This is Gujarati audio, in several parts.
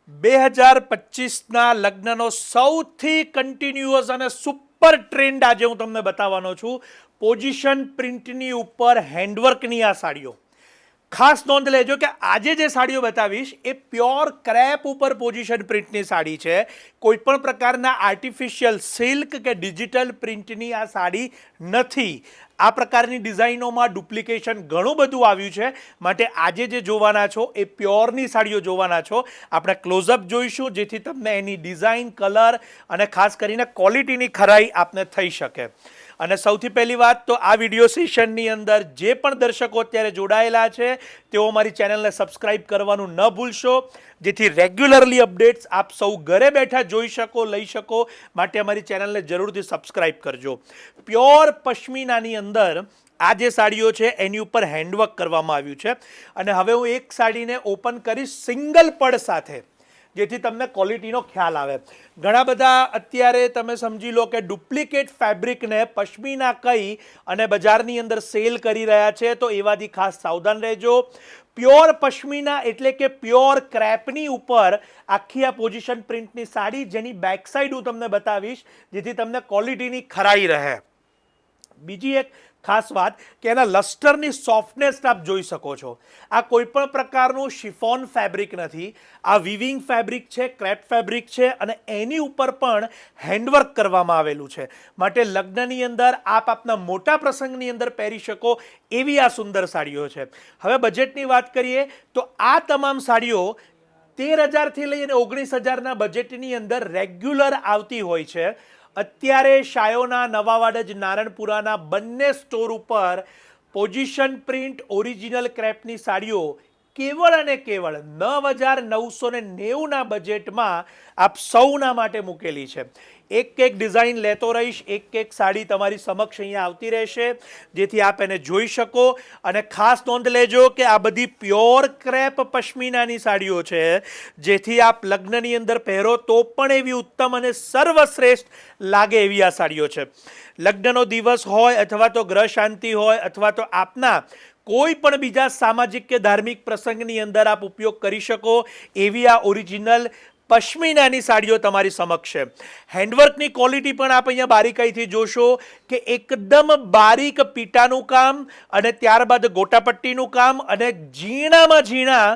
2025ના લગ્નનો સૌથી કન્ટિન્યુઅસ અને સુપર ટ્રેન્ડ આજે હું તમને બતાવવાનો છું. પોઝિશન પ્રિન્ટની ઉપર હેન્ડવર્કની આ સાડીઓ. ખાસ નોંધ લેજો કે આજે જે સાડીઓ બતાવીશ એ પ્યોર ક્રેપ ઉપર પોઝિશન પ્રિન્ટની સાડી છે. કોઈ પણ પ્રકારના આર્ટિફિશિયલ સિલ્ક કે ડિજિટલ પ્રિન્ટની આ સાડી નથી. આ પ્રકારની ડિઝાઇનોમાં ડુપ્લિકેશન ઘણું બધું આવ્યું છે, માટે આજે જે જોવાના છો એ પ્યોરની સાડીઓ જોવાના છો. આપણે ક્લોઝઅપ જોઈશું જેથી તમને એની ડિઝાઇન, કલર અને ખાસ કરીને ક્વોલિટીની ખરાઈ આપને થઈ શકે. અને સૌથી પહેલી વાત તો આ વિડીયો સેશનની અંદર જે પણ દર્શકો અત્યારે જોડાયેલા છે તેઓ મારી ચેનલને સબસ્ક્રાઇબ કરવાનું ન ભૂલશો, જેથી રેગ્યુલરલી અપડેટ્સ આપ સૌ ઘરે બેઠા જોઈ શકો, લઈ શકો. માટે અમારી ચેનલને જરૂરથી સબસ્ક્રાઇબ કરજો. પ્યોર પશ્મિનાની અંદર આ જે સાડીઓ છે એની ઉપર હેન્ડવર્ક કરવામાં આવ્યું છે. અને હવે હું એક સાડીને ઓપન કરીશ સિંગલ પડ સાથે, જેથી તમને ક્વોલિટીનો ખ્યાલ આવે. ઘણા બધા અત્યારે તમે સમજી લો કે ડુપ્લિકેટ ફેબ્રિકને પશ્મિના કહી અને બજારની અંદર સેલ કરી રહ્યા છે, તો એવાથી ખાસ સાવધાન રહેજો. પ્યોર પશ્મિના એટલે કે પ્યોર ક્રેપની ઉપર આખી આ પોઝિશન પ્રિન્ટની સાડી, જેની બેક સાઈડ હું તમને બતાવીશ જેથી તમને ક્વોલિટીની ખરાઈ રહે. બીજી એક ખાસ વાત કે એના લસ્ટરની સોફ્ટનેસ આપ જોઈ શકો છો. આ કોઈ પણ પ્રકારનું શિફોન ફેબ્રિક નથી, આ વિવિંગ ફેબ્રિક છે, ક્રેપ ફેબ્રિક છે અને એની ઉપર પણ હેન્ડવર્ક કરવામાં આવેલું છે. માટે લગ્નની અંદર આપ આપના મોટા પ્રસંગની અંદર પહેરી શકો એવી આ સુંદર સાડીઓ છે. હવે બજેટની વાત કરીએ તો આ તમામ સાડીઓ 13,000થી લઈને 19,000ના બજેટની અંદર રેગ્યુલર આવતી હોય છે. અત્યારે શાયોના, નવાવાડજ, નારણપુરાના બંને સ્ટોર ઉપર પોઝિશન પ્રિન્ટ ઓરિજિનલ ક્રેપની સાડીઓ કેવળ અને કેવળ 9,990ના બજેટમાં આપ સૌના માટે મૂકેલી છે. એક એક ડિઝાઇન લેતો રહીશ, એક એક સાડી તમારી સમક્ષ અહીંયા આવતી રહેશે જેથી આપ એને જોઈ શકો. અને ખાસ નોંધ લેજો કે આ બધી પ્યોર ક્રેપ પશ્મિનાની સાડીઓ છે, જેથી આપ લગ્નની અંદર પહેરો તો પણ એવી ઉત્તમ અને સર્વશ્રેષ્ઠ લાગે એવી આ સાડીઓ છે. લગ્નનો દિવસ હોય અથવા તો ગ્રહ શાંતિ હોય અથવા તો આપના કોઈ પણ બીજા સામાજિક કે ધાર્મિક પ્રસંગની અંદર આપ ઉપયોગ કરી શકો એવી આ ઓરિજિનલ પશ્મિનાની સાડીઓ તમારી સમક્ષ છે. હેન્ડવર્કની ક્વોલિટી પણ આપ અહીંયા બારીકાઈથી જોશો કે એકદમ બારીક પીટાનું કામ અને ત્યારબાદ ગોટાપટ્ટીનું કામ અને ઝીણામાં ઝીણા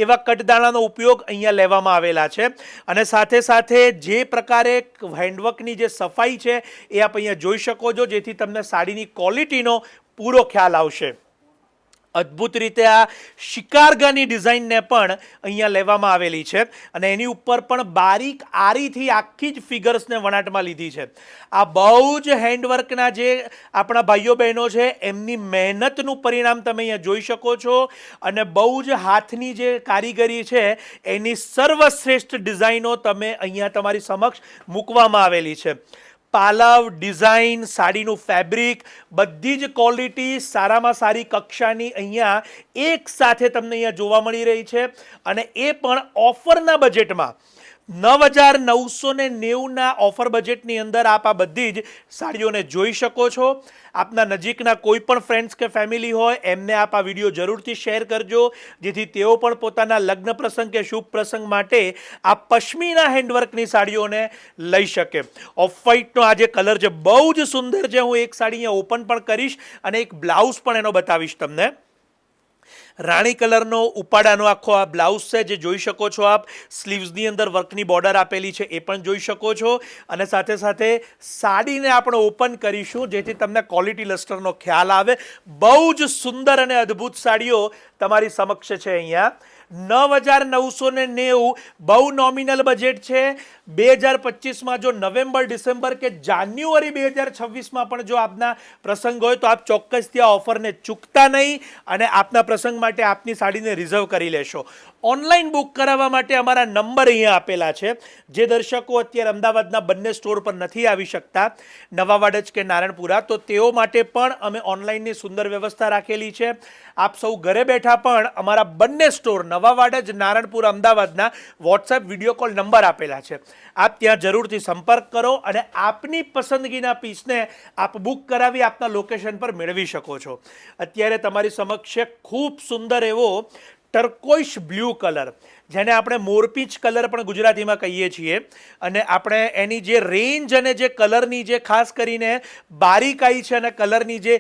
એવા કટદાણાનો ઉપયોગ અહીંયા લેવામાં આવેલા છે. અને સાથે સાથે જે પ્રકારે હેન્ડવર્કની જે સફાઈ છે એ આપ અહીંયા જોઈ શકો છો, જેથી તમને સાડીની ક્વોલિટીનો પૂરો ખ્યાલ આવશે. અદ્ભુત રીતે આ શિકારગાની ડિઝાઇનને પણ અહીંયા લેવામાં આવેલી છે અને એની ઉપર પણ બારીક આરીથી આખી જ ફિગર્સને વણાટમાં લીધી છે. આ બહુ જ હેન્ડવર્કના જે આપણા ભાઈઓ બહેનો છે એમની મહેનતનું પરિણામ તમે અહીંયા જોઈ શકો છો. અને બહુ જ હાથની જે કારીગરી છે એની સર્વશ્રેષ્ઠ ડિઝાઇનો તમે અહીંયા તમારી સમક્ષ મૂકવામાં આવેલી છે. પાલવ, ડિઝાઇન, સાડીનું ફેબ્રિક, બધી જ ક્વોલિટી સારામાં સારી કક્ષાની અહીંયા એક સાથે તમને અહીંયા જોવા મળી રહી છે. અને એ પણ ઓફરના બજેટમાં 9,990ના ઓફર બજેટની અંદર આપ આ બધી જ સાડીઓને જોઈ શકો છો. આપના નજીકના કોઈ પણ ફ્રેન્ડ્સ કે ફેમિલી હોય એમને આપ આ વિડીયો જરૂરથી શેર કરજો, જેથી તેઓ પણ પોતાના લગ્ન પ્રસંગ કે શુભ પ્રસંગ માટે આ પશ્મિના હેન્ડવર્કની સાડીઓને લઈ શકે. ઓફ વ્હાઇટનો આ જે કલર છે બહુ જ સુંદર છે. હું એક સાડી અહીંયા ઓપન પણ કરીશ અને એક બ્લાઉઝ પણ એનો બતાવીશ તમને. રાણી કલરનો ઉપાડાનો આખો આ બ્લાઉઝ છે, જે જોઈ શકો છો આપ. સ્લીવ્સની અંદર વર્કની બોર્ડર આપેલી છે એ પણ જોઈ શકો છો. અને સાથે સાથે સાડીને આપણે ઓપન કરીશું જેથી તમને ક્વોલિટી લસ્ટરનો ખ્યાલ આવે. બહુ જ સુંદર અને અદ્ભુત સાડીઓ તમારી સમક્ષ છે અહીંયા. 9,990 બહુ નોમિનલ બજેટ છે. 2025માં જો નવેમ્બર, ડિસેમ્બર કે જાન્યુઆરી 2026માં પણ જો આપના પ્રસંગ હોય તો આપ ચોક્કસથી આ ઓફરને ચૂકતા નહીં અને આપના પ્રસંગ માટે આપની સાડીને રિઝર્વ કરી લેશો. ઓનલાઈન બુક કરાવવા માટે અમારા નંબર અહીંયા આપેલા છે. જે દર્શકો અત્યારે અમદાવાદના બંને સ્ટોર પર નથી આવી શકતા, નવાવાડજ કે નારણપુરા, તો તેઓ માટે પણ અમે ઓનલાઈનની સુંદર વ્યવસ્થા રાખેલી છે. આપ સૌ ઘરે બેઠા પણ અમારા બંને સ્ટોર નવાવાડજ, નારણપુર, અમદાવાદના વોટ્સએપ વિડીયો કોલ નંબર આપેલા છે. આપ ત્યાં જરૂરથી સંપર્ક કરો અને આપની પસંદગીના પીસને આપ બુક કરાવી આપના લોકેશન પર મેળવી શકો છો. અત્યારે તમારી સમક્ષ ખૂબ સુંદર એવો ટર્કોઇશ બ્લુ કલર, જેને આપણે મોરપીંચ કલર પણ ગુજરાતીમાં કહીએ છીએ, અને આપણે એની જે રેન્જ અને જે કલરની જે ખાસ કરીને બારીકાઈ છે અને કલરની જે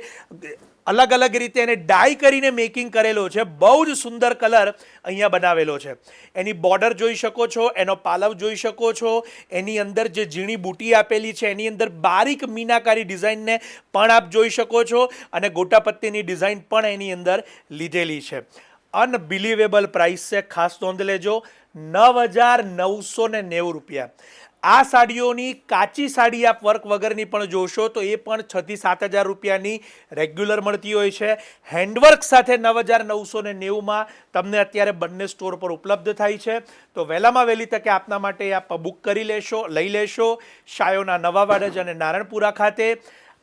અલગ અલગ રીતે એને ડાય કરીને મેકિંગ કરેલો છે, બહુ જ સુંદર કલર અહીંયા બનાવેલો છે. એની બોર્ડર જોઈ શકો છો, એનો પાલવ જોઈ શકો છો, એની અંદર જે ઝીણી બુટી આપેલી છે એની અંદર બારીક મીનાકારી ડિઝાઇનને પણ આપ જોઈ શકો છો, અને ગોટાપત્તીની ડિઝાઇન પણ એની અંદર લીધેલી છે. અનબિલિવેબલ પ્રાઇસ છે, ખાસ નોંધ લેજો, 9,990 રૂપિયા. આ સાડીઓની કાચી સાડી આપ વર્ક વગરની પણ જોશો તો એ પણ 6,000 થી 7,000 રૂપિયાની રેગ્યુલર મળતી હોય છે. હેન્ડવર્ક સાથે 9,990માં તમને અત્યારે બંને સ્ટોર પર ઉપલબ્ધ થાય છે. તો વહેલામાં વહેલી તકે આપના માટે આપ બુક કરી લેશો, લઈ લેશો શાયોના નવા વાડજ અને નારણપુરા ખાતે.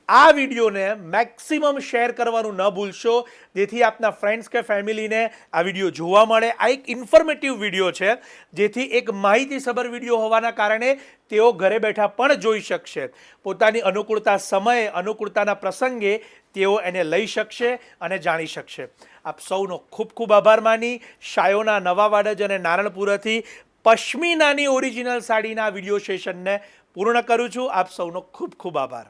આ વિડીયોને મેક્સિમમ શેર કરવાનું ન ભૂલશો, જેથી આપના ફ્રેન્ડ્સ કે ફેમિલીને આ વિડીયો જોવા મળે. આ એક ઇન્ફોર્મેટિવ વિડીયો છે, જેથી એક માહિતીસભર વિડીયો હોવાના કારણે તેઓ ઘરે બેઠા પણ જોઈ શકશે. પોતાની અનુકૂળતા સમયે, અનુકૂળતાના પ્રસંગે તેઓ એને લઈ શકશે અને જાણી શકશે. આપ સૌનો ખૂબ ખૂબ આભાર માની શાયોના નવા વાડજ અને નારણપુરાથી પશ્મિનાની ઓરિજિનલ સાડીના વિડીયો સેશનને પૂર્ણ કરું છું. આપ સૌનો ખૂબ ખૂબ આભાર.